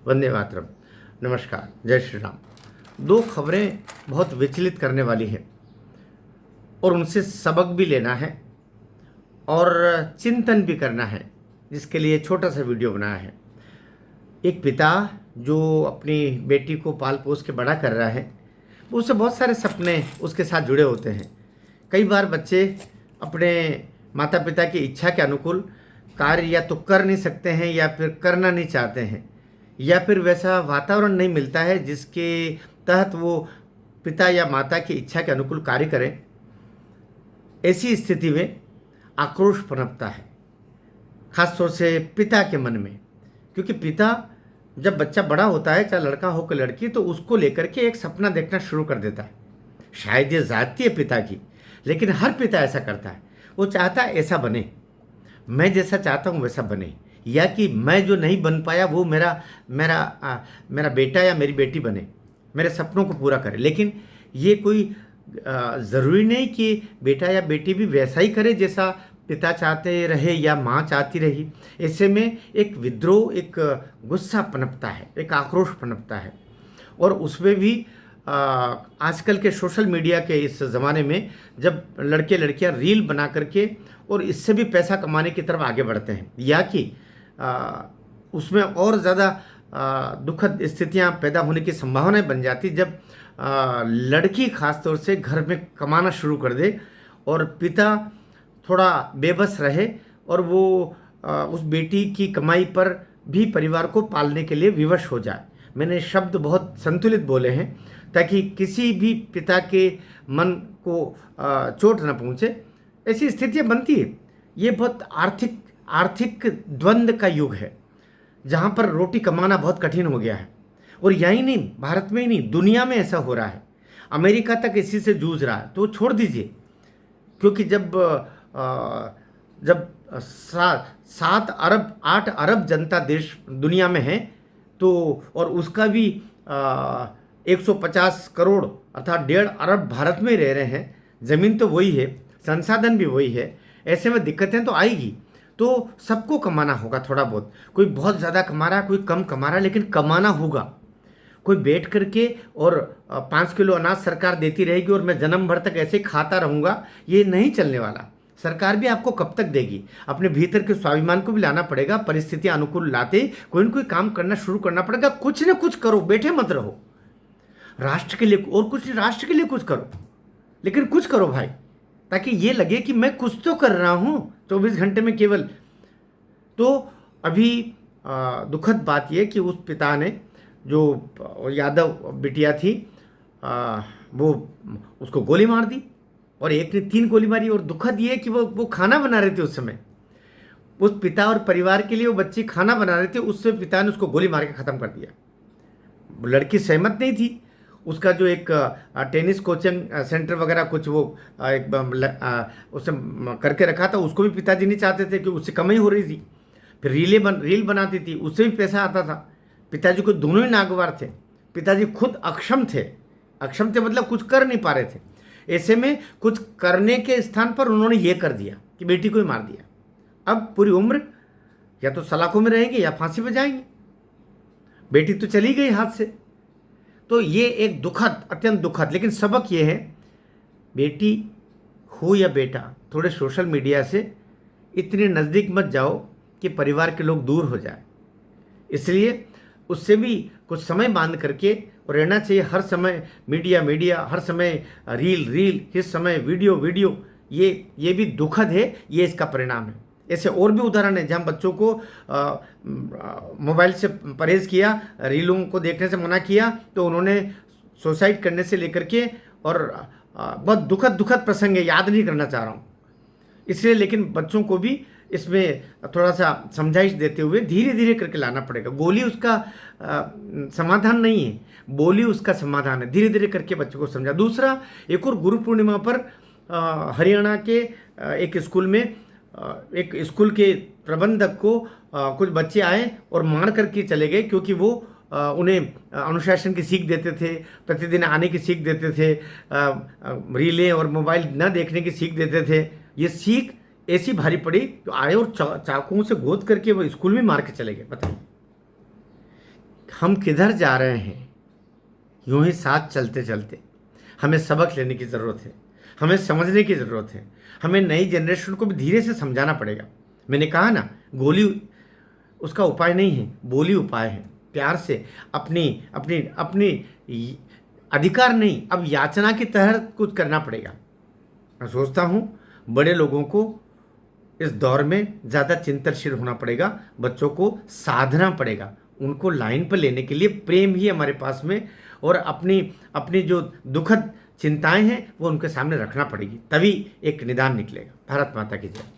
वंदे मातरम। नमस्कार, जय श्री राम। दो खबरें बहुत विचलित करने वाली हैं और उनसे सबक भी लेना है और चिंतन भी करना है, जिसके लिए छोटा सा वीडियो बनाया है। एक पिता जो अपनी बेटी को पाल पोस के बड़ा कर रहा है, वो उससे बहुत सारे सपने उसके साथ जुड़े होते हैं। कई बार बच्चे अपने माता पिता की इच्छा के अनुकूल कार्य या तो कर नहीं सकते हैं या फिर करना नहीं चाहते हैं, या फिर वैसा वातावरण नहीं मिलता है जिसके तहत वो पिता या माता की इच्छा के अनुकूल कार्य करें। ऐसी स्थिति में आक्रोश पनपता है, खासतौर से पिता के मन में, क्योंकि पिता जब बच्चा बड़ा होता है, चाहे लड़का हो कि लड़की, तो उसको लेकर के एक सपना देखना शुरू कर देता है। शायद ये जाती है पिता की, लेकिन हर पिता ऐसा करता है। वो चाहता है ऐसा बने, मैं जैसा चाहता हूँ वैसा बने, या कि मैं जो नहीं बन पाया वो मेरा बेटा या मेरी बेटी बने, मेरे सपनों को पूरा करे। लेकिन ये कोई ज़रूरी नहीं कि बेटा या बेटी भी वैसा ही करे जैसा पिता चाहते रहे या माँ चाहती रही। ऐसे में एक विद्रोह, एक गुस्सा पनपता है, एक आक्रोश पनपता है। और उसमें भी आजकल के सोशल मीडिया के इस ज़माने में जब लड़के लड़कियां रील बना करके और इससे भी पैसा कमाने की तरफ आगे बढ़ते हैं, या कि उसमें और ज़्यादा दुखद स्थितियां पैदा होने की संभावनाएं बन जाती जब लड़की खास तौर से घर में कमाना शुरू कर दे और पिता थोड़ा बेबस रहे और वो उस बेटी की कमाई पर भी परिवार को पालने के लिए विवश हो जाए। मैंने शब्द बहुत संतुलित बोले हैं ताकि किसी भी पिता के मन को चोट न पहुँचे। ऐसी स्थितियाँ बनती है। ये बहुत आर्थिक द्वंद्व का युग है, जहाँ पर रोटी कमाना बहुत कठिन हो गया है। और यही नहीं, भारत में ही नहीं, दुनिया में ऐसा हो रहा है। अमेरिका तक इसी से जूझ रहा है। तो छोड़ दीजिए, क्योंकि जब 8 अरब जनता देश दुनिया में है, तो और उसका भी 150 करोड़ अर्थात 1.5 अरब भारत में रह रहे हैं। ज़मीन तो वही है, संसाधन भी वही है। ऐसे में दिक्कतें तो आएगी। तो सबको कमाना होगा थोड़ा बहुत। कोई बहुत ज़्यादा कमा रहा है, कोई कम कमा रहा है, लेकिन कमाना होगा। कोई बैठ करके और 5 किलो अनाज सरकार देती रहेगी और मैं जन्म भर तक ऐसे ही खाता रहूँगा, ये नहीं चलने वाला। सरकार भी आपको कब तक देगी? अपने भीतर के स्वाभिमान को भी लाना पड़ेगा। परिस्थितियाँ अनुकूल लाते कोई न कोई काम करना शुरू करना पड़ेगा। कुछ न कुछ करो, बैठे मत रहो। राष्ट्र के लिए और कुछ, राष्ट्र के लिए कुछ करो, लेकिन कुछ करो भाई, ताकि ये लगे कि मैं कुछ तो कर रहा हूँ 24 घंटे में केवल। तो अभी दुखद बात यह कि उस पिता ने, जो यादव बिटिया थी, वो उसको गोली मार दी और एक ने 3 गोली मारी। और दुखद ये कि वो खाना बना रहे थे उस समय। उस पिता और परिवार के लिए वो बच्ची खाना बना रही थी, उससे पिता ने उसको गोली मार के ख़त्म कर दिया। लड़की सहमत नहीं थी। उसका जो एक टेनिस कोचिंग सेंटर वगैरह कुछ वो उसने करके रखा था, उसको भी पिताजी नहीं चाहते थे कि उससे कमाई हो रही थी। फिर रील बनाती थी, उससे भी पैसा आता था। पिताजी को दोनों ही नागवार थे। पिताजी खुद अक्षम थे मतलब कुछ कर नहीं पा रहे थे। ऐसे में कुछ करने के स्थान पर उन्होंने ये कर दिया कि बेटी को ही मार दिया। अब पूरी उम्र या तो सलाखों में रहेंगे या फांसी पे जाएंगे। बेटी तो चली गई हाथ से। तो ये एक दुखद, अत्यंत दुखद, लेकिन सबक ये है, बेटी हो या बेटा, थोड़े सोशल मीडिया से इतने नज़दीक मत जाओ कि परिवार के लोग दूर हो जाए। इसलिए उससे भी कुछ समय बांध करके रहना चाहिए। हर समय मीडिया, हर समय रील, इस समय वीडियो, ये भी दुखद है। ये इसका परिणाम है। ऐसे और भी उदाहरण है जहाँ बच्चों को मोबाइल से परहेज किया, रीलों को देखने से मना किया, तो उन्होंने सुसाइड करने से लेकर के, और बहुत दुखद प्रसंग है, याद नहीं करना चाह रहा हूँ इसलिए। लेकिन बच्चों को भी इसमें थोड़ा सा समझाइश देते हुए धीरे धीरे करके लाना पड़ेगा। गोली उसका समाधान नहीं है, बोली उसका समाधान है। धीरे धीरे करके बच्चों को समझा। दूसरा, एक और गुरु पूर्णिमा पर हरियाणा के एक स्कूल में एक स्कूल के प्रबंधक को कुछ बच्चे आए और मार करके चले गए, क्योंकि वो उन्हें अनुशासन की सीख देते थे, प्रतिदिन आने की सीख देते थे, रीलें और मोबाइल न देखने की सीख देते थे। ये सीख ऐसी भारी पड़ी तो आए और चाकुओं से गोद करके वो स्कूल में मार के चले गए। बताइए, हम किधर जा रहे हैं, यूं ही साथ चलते चलते हमें सबक लेने की ज़रूरत है, हमें समझने की ज़रूरत है, हमें नई जनरेशन को भी धीरे से समझाना पड़ेगा। मैंने कहा ना, गोली उसका उपाय नहीं है, बोली उपाय है। प्यार से अपनी अपनी अपनी अधिकार नहीं, अब याचना के तहत कुछ करना पड़ेगा। मैं सोचता हूँ बड़े लोगों को इस दौर में ज़्यादा चिंतनशील होना पड़ेगा, बच्चों को साधना पड़ेगा, उनको लाइन पर लेने के लिए प्रेम ही हमारे पास में, और अपनी अपनी जो दुखद चिंताएं हैं वो उनके सामने रखना पड़ेगी, तभी एक निदान निकलेगा। भारत माता की जय।